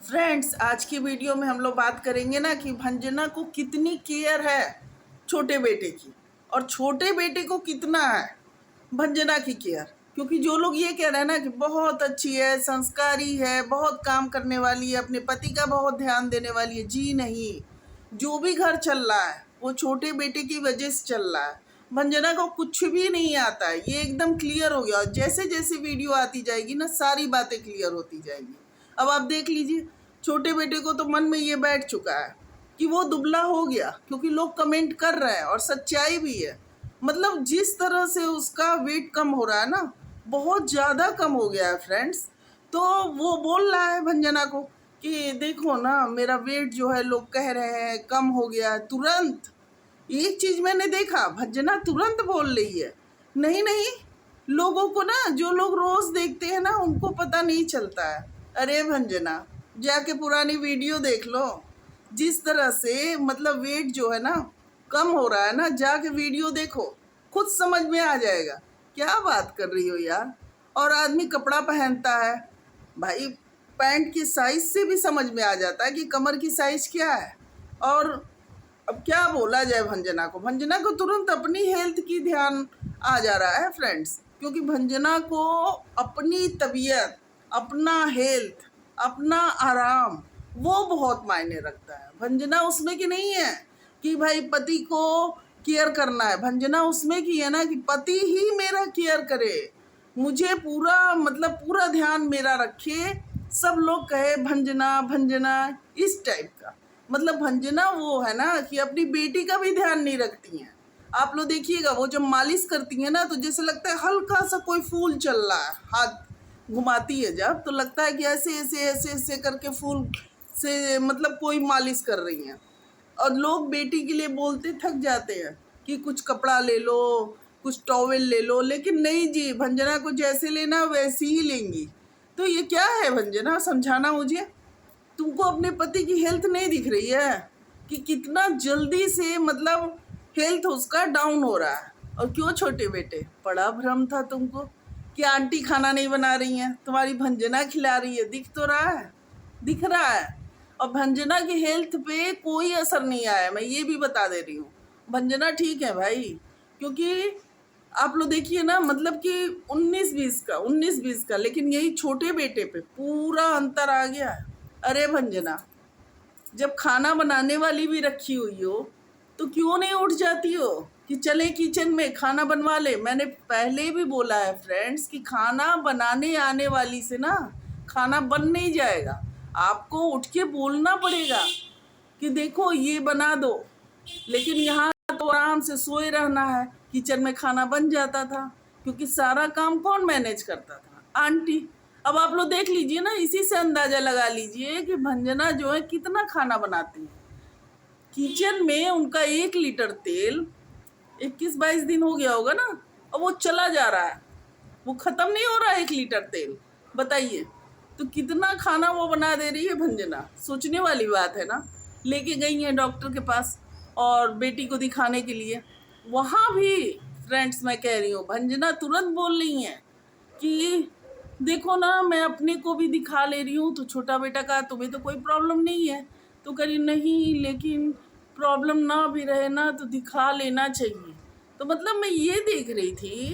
Friends, आज की video में हम लोग बात करेंगे ना कि भंजना को कितनी केयर है छोटे बेटे की, और छोटे बेटे को कितना है भंजना की केयर। क्योंकि जो लोग ये कह रहे हैं ना कि बहुत अच्छी है, संस्कारी है, बहुत काम करने वाली है, अपने पति का बहुत ध्यान देने वाली है, जी नहीं। जो भी घर चल रहा है वो छोटे बेटे की वजह से चल रहा है। भंजना को कुछ भी नहीं आता है, ये एकदम क्लियर हो गया। और जैसे जैसे वीडियो आती जाएगी ना, सारी बातें क्लियर होती जाएंगी। अब आप देख लीजिए, छोटे बेटे को तो मन में ये बैठ चुका है कि वो दुबला हो गया, क्योंकि लोग कमेंट कर रहे हैं और सच्चाई भी है। मतलब जिस तरह से उसका वेट कम हो रहा है ना, बहुत ज़्यादा कम हो गया है फ्रेंड्स। तो वो बोल रहा है भंजना को कि देखो ना, मेरा वेट जो है लोग कह रहे हैं कम हो गया है। तुरंत एक चीज़ मैंने देखा, भंजना तुरंत बोल रही है, नहीं नहीं, लोगों को ना, जो लोग रोज़ देखते हैं ना, उनको पता नहीं चलता है। अरे भंजना, जाके पुरानी वीडियो देख लो। जिस तरह से मतलब वेट जो है ना कम हो रहा है ना, जाके वीडियो देखो, खुद समझ में आ जाएगा। क्या बात कर रही हो यार। और आदमी कपड़ा पहनता है भाई, पैंट की साइज से भी समझ में आ जाता है कि कमर की साइज क्या है। और अब क्या बोला जाए भंजना को, भंजना को तुरंत अपनी हेल्थ की ध्यान आ जा रहा है फ्रेंड्स। क्योंकि भंजना को अपनी तबीयत, अपना हेल्थ, अपना आराम, वो बहुत मायने रखता है। भंजना उसमें की नहीं है कि भाई पति को केयर करना है। भंजना उसमें की है ना कि पति ही मेरा केयर करे, मुझे पूरा मतलब पूरा ध्यान मेरा रखे, सब लोग कहे भंजना भंजना, इस टाइप का। मतलब भंजना वो है ना कि अपनी बेटी का भी ध्यान नहीं रखती हैं। आप लोग देखिएगा, वो जब मालिश करती है ना, तो जैसे लगता है हल्का सा कोई फूल चल रहा है, हाथ घुमाती है जब, तो लगता है कि ऐसे ऐसे ऐसे ऐसे करके फूल से मतलब कोई मालिश कर रही हैं। और लोग बेटी के लिए बोलते थक जाते हैं कि कुछ कपड़ा ले लो, कुछ टॉवेल ले लो, लेकिन नहीं जी, भंजना को जैसे लेना वैसे ही लेंगी। तो ये क्या है भंजना, समझाना मुझे। तुमको अपने पति की हेल्थ नहीं दिख रही है कि कितना जल्दी से मतलब हेल्थ उसका डाउन हो रहा है। और क्यों छोटे बेटे, बड़ा भ्रम था तुमको कि आंटी खाना नहीं बना रही हैं, तुम्हारी भंजना खिला रही है, दिख तो रहा है, दिख रहा है। और भंजना की हेल्थ पे कोई असर नहीं आया, मैं ये भी बता दे रही हूँ। भंजना ठीक है भाई, क्योंकि आप लोग देखिए ना, मतलब कि 19-20 का, लेकिन यही छोटे बेटे पे पूरा अंतर आ गया है। अरे भंजना, जब खाना बनाने वाली भी रखी हुई हो तो क्यों नहीं उठ जाती हो कि चले किचन में खाना बनवा ले। मैंने पहले भी बोला है फ्रेंड्स कि खाना बनाने आने वाली से ना खाना बन नहीं जाएगा, आपको उठ के बोलना पड़ेगा कि देखो ये बना दो। लेकिन यहाँ तो आराम से सोए रहना है, किचन में खाना बन जाता था, क्योंकि सारा काम कौन मैनेज करता था, आंटी। अब आप लोग देख लीजिए ना, इसी से अंदाजा लगा लीजिए कि भंजना जो है कितना खाना बनाती है। किचन में उनका 1 लीटर तेल 21-22 दिन हो गया होगा ना, और वो चला जा रहा है, वो खत्म नहीं हो रहा है 1 लीटर तेल। बताइए, तो कितना खाना वो बना दे रही है भंजना, सोचने वाली बात है ना। लेके गई है डॉक्टर के पास और बेटी को दिखाने के लिए, वहाँ भी फ्रेंड्स मैं कह रही हूँ, भंजना तुरंत बोल रही हैं कि देखो ना, मैं अपने को भी दिखा ले रही हूँ, तो छोटा बेटा का तुम्हें तो कोई प्रॉब्लम नहीं है। तो कह रही नहीं, लेकिन प्रॉब्लम ना भी रहे ना तो दिखा लेना चाहिए। तो मतलब मैं ये देख रही थी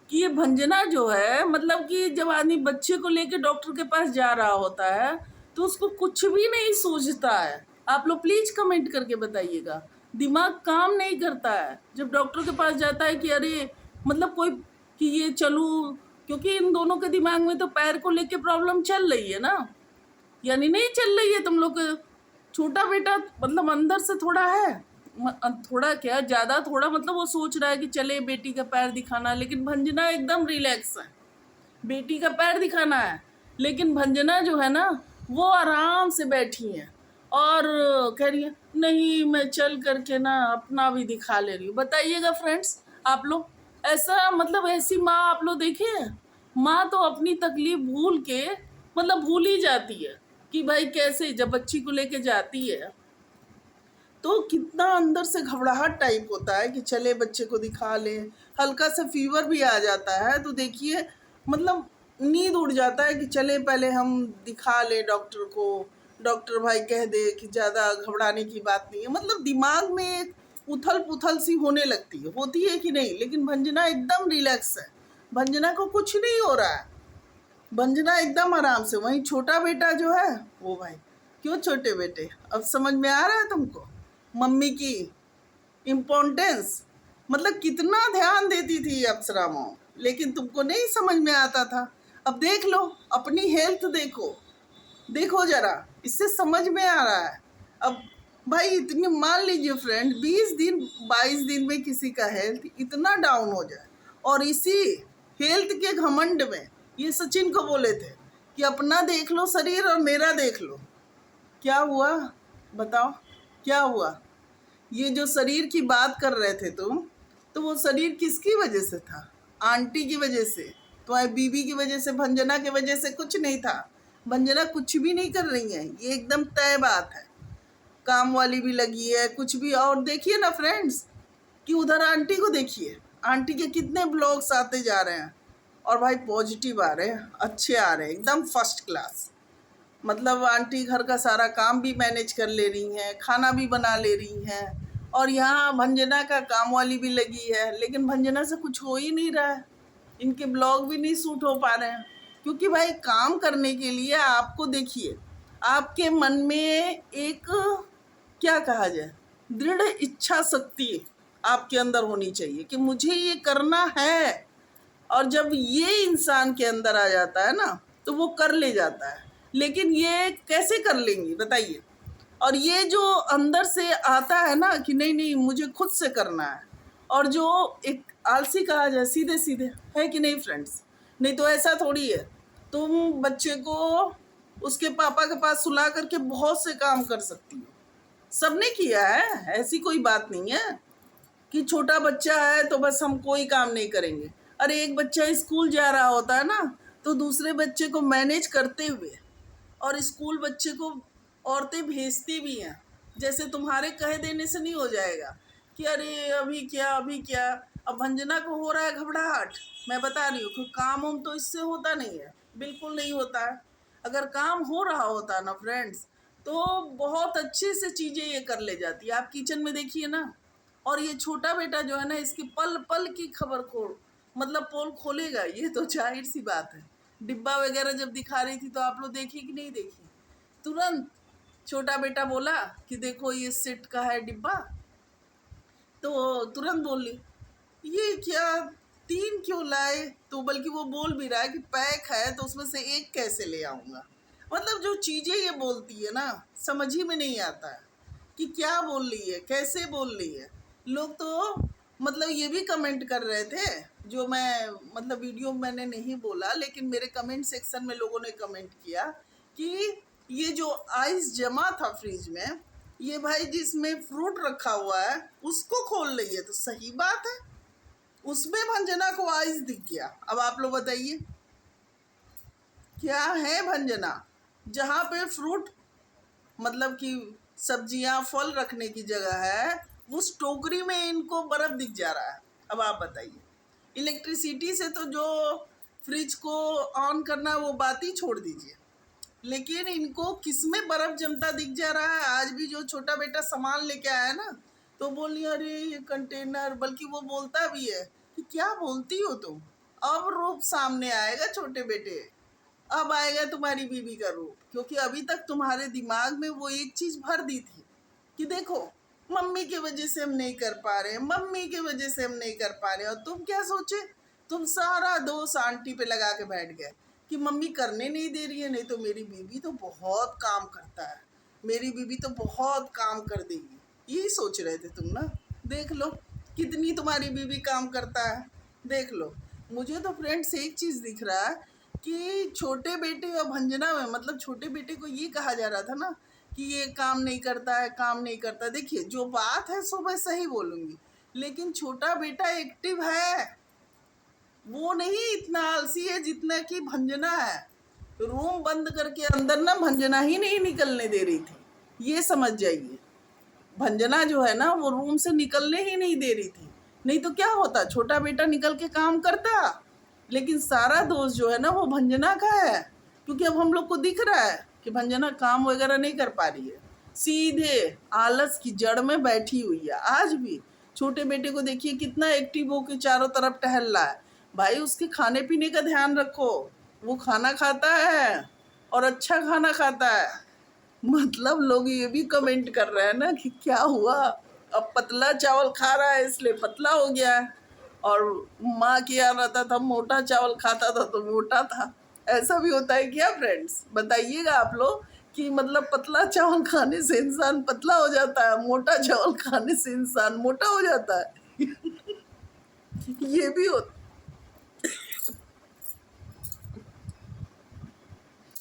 कि ये भंजना जो है, मतलब कि जब आदमी बच्चे को लेके डॉक्टर के पास जा रहा होता है तो उसको कुछ भी नहीं सूझता है। आप लोग प्लीज कमेंट करके बताइएगा, दिमाग काम नहीं करता है जब डॉक्टर के पास जाता है कि अरे मतलब कोई, कि ये चलूँ। क्योंकि इन दोनों के दिमाग में तो पैर को लेके प्रॉब्लम चल रही है ना, यानी नहीं चल रही है तुम लोग का। छोटा बेटा मतलब अंदर से थोड़ा है, थोड़ा क्या ज़्यादा, थोड़ा मतलब वो सोच रहा है कि चले बेटी का पैर दिखाना, लेकिन भंजना एकदम रिलैक्स है, बेटी का पैर दिखाना है, लेकिन भंजना जो है ना वो आराम से बैठी है और कह रही है नहीं, मैं चल करके ना अपना भी दिखा ले रही हूँ। बताइएगा फ्रेंड्स, आप लोग ऐसा मतलब ऐसी माँ आप लोग देखे हैं? माँ तो अपनी तकलीफ भूल के मतलब भूल ही जाती है कि भाई कैसे, जब बच्ची को लेके जाती है तो कितना अंदर से घबराहट टाइप होता है कि चले बच्चे को दिखा ले। हल्का सा फीवर भी आ जाता है तो देखिए, मतलब नींद उड़ जाता है कि चले पहले हम दिखा ले डॉक्टर को, डॉक्टर भाई कह दे कि ज़्यादा घबराने की बात नहीं है, मतलब दिमाग में एक उथल पुथल सी होने लगती है, होती है कि नहीं। लेकिन भंजना एकदम रिलैक्स है, भंजना को कुछ नहीं हो रहा है, भंजना एकदम आराम से। वहीं छोटा बेटा जो है वो भाई, क्यों छोटे बेटे, अब समझ में आ रहा है तुमको मम्मी की इम्पोर्टेंस, मतलब कितना ध्यान देती थी अप्सरा मॉम, लेकिन तुमको नहीं समझ में आता था। अब देख लो, अपनी हेल्थ देखो, देखो जरा, इससे समझ में आ रहा है। अब भाई इतनी, मान लीजिए फ्रेंड, 20 दिन 22 दिन में किसी का हेल्थ इतना डाउन हो जाए, और इसी हेल्थ के घमंड में ये सचिन को बोले थे कि अपना देख लो शरीर और मेरा देख लो। क्या हुआ बताओ, क्या हुआ? ये जो शरीर की बात कर रहे थे तुम, तो वो शरीर किसकी वजह से था? आंटी की वजह से, तुम्हारी बीबी की वजह से, भंजना की वजह से कुछ नहीं था। भंजना कुछ भी नहीं कर रही है, ये एकदम तय बात है। काम वाली भी लगी है कुछ भी। और देखिए ना फ्रेंड्स, कि उधर आंटी को देखिए, आंटी के कितने ब्लॉग्स आते जा रहे हैं, और भाई पॉजिटिव आ रहे हैं, अच्छे आ रहे हैं, एकदम फर्स्ट क्लास। मतलब आंटी घर का सारा काम भी मैनेज कर ले रही हैं, खाना भी बना ले रही हैं, और यहाँ भंजना का काम वाली भी लगी है। लेकिन भंजना से कुछ हो ही नहीं रहा है, इनके ब्लॉग भी नहीं शूट हो पा रहे हैं, क्योंकि भाई काम करने के लिए आपको देखिए, आपके मन में एक, क्या कहा जाए, दृढ़ इच्छा शक्ति आपके अंदर होनी चाहिए कि मुझे ये करना है। और जब ये इंसान के अंदर आ जाता है ना, तो वो कर ले जाता है। लेकिन ये कैसे कर लेंगी बताइए? और ये जो अंदर से आता है ना कि नहीं नहीं मुझे खुद से करना है, और जो एक आलसी कहा जाए सीधे सीधे, है कि नहीं फ्रेंड्स? नहीं तो ऐसा थोड़ी है, तुम बच्चे को उसके पापा के पास सुला करके बहुत से काम कर सकती हो। सबने किया है, ऐसी कोई बात नहीं है कि छोटा बच्चा है तो बस हम कोई काम नहीं करेंगे। अरे एक बच्चा स्कूल जा रहा होता है ना, तो दूसरे बच्चे को मैनेज करते हुए, और स्कूल बच्चे को औरतें भेजती भी हैं। जैसे तुम्हारे कह देने से नहीं हो जाएगा कि अरे अभी क्या अभी क्या। अब भंजना को हो रहा है घबराहट, मैं बता रही हूँ कि काम वाम तो इससे होता नहीं है, बिल्कुल नहीं होता है। अगर काम हो रहा होता ना फ्रेंड्स, तो बहुत अच्छे से चीज़ें ये कर ले जाती है। आप किचन में देखिए ना, और ये छोटा बेटा जो है ना, इसकी पल पल की खबर को, मतलब पोल खोलेगा, ये तो जाहिर सी बात है। डिब्बा वगैरह जब दिखा रही थी तो आप लोग देखी कि नहीं देखी? तुरंत छोटा बेटा बोला कि देखो ये सेट का है डिब्बा, तो तुरंत बोली ये क्या, 3 क्यों लाए? तो बल्कि वो बोल भी रहा है कि पैक है तो उसमें से एक कैसे ले आऊँगा। मतलब जो चीज़ें ये बोलती है ना, समझ ही में नहीं आता है कि क्या बोल रही है, कैसे बोल रही है। लोग तो मतलब ये भी कमेंट कर रहे थे, जो मैं मतलब वीडियो में मैंने नहीं बोला, लेकिन मेरे कमेंट सेक्शन में लोगों ने कमेंट किया कि ये जो आइस जमा था फ्रिज में, ये भाई जिसमें फ्रूट रखा हुआ है उसको खोल रही है। तो सही बात है, उसमें भंजना को आइस दिख गया। अब आप लोग बताइए क्या है भंजना, जहाँ पे फ्रूट, मतलब कि सब्जियां फल रखने की जगह है, उस टोकरी में इनको बर्फ दिख जा रहा है। अब आप बताइए, इलेक्ट्रिसिटी से तो जो फ्रिज को ऑन करना वो बात ही छोड़ दीजिए, लेकिन इनको किसमें बर्फ जमता दिख जा रहा है। आज भी जो छोटा बेटा सामान लेके आया ना, तो बोली अरे ये कंटेनर, बल्कि वो बोलता भी है कि क्या बोलती हो तुम। अब रूप सामने आएगा छोटे बेटे, अब आएगा तुम्हारी बीबी का रूप, क्योंकि अभी तक तुम्हारे दिमाग में वो एक चीज भर दी थी कि देखो मम्मी की वजह से हम नहीं कर पा रहे, मम्मी की वजह से हम नहीं कर पा रहे। और तुम क्या सोचे, तुम सारा दोष आंटी पे लगा के बैठ गए कि मम्मी करने नहीं दे रही है, नहीं तो मेरी बीबी तो बहुत काम करता है, मेरी बीबी तो बहुत काम कर देगी। यही सोच रहे थे तुम ना। देख लो कितनी तुम्हारी बीबी काम करता है, देख लो। मुझे तो फ्रेंड्स एक चीज़ दिख रहा है कि छोटे बेटे और भंजना में, मतलब छोटे बेटे को ये कहा जा रहा था ना कि ये काम नहीं करता है, काम नहीं करता। देखिए जो बात है सो मैं सही बोलूँगी, लेकिन छोटा बेटा एक्टिव है, वो नहीं इतना आलसी है जितना कि भंजना है। रूम बंद करके अंदर ना भंजना ही नहीं निकलने दे रही थी, ये समझ जाइए। भंजना जो है ना वो रूम से निकलने ही नहीं दे रही थी, नहीं तो क्या होता, छोटा बेटा निकल के काम करता। लेकिन सारा दोष जो है ना वो भंजना का है, क्योंकि अब हम लोग को दिख रहा है कि भंजना काम वगैरह नहीं कर पा रही है, सीधे आलस की जड़ में बैठी हुई है। आज भी छोटे बेटे को देखिए कितना एक्टिव होकर चारों तरफ टहल रहा है। भाई उसके खाने पीने का ध्यान रखो, वो खाना खाता है और अच्छा खाना खाता है। मतलब लोग ये भी कमेंट कर रहे हैं ना कि क्या हुआ, अब पतला चावल खा रहा है इसलिए पतला हो गया है, और माँ के यहाँ रहता था मोटा चावल खाता था तो मोटा था। ऐसा भी होता है क्या फ्रेंड्स? बताइएगा आप लोग कि मतलब पतला चावल खाने से इंसान पतला हो जाता है, मोटा चावल खाने से इंसान मोटा हो जाता है। ये भी होता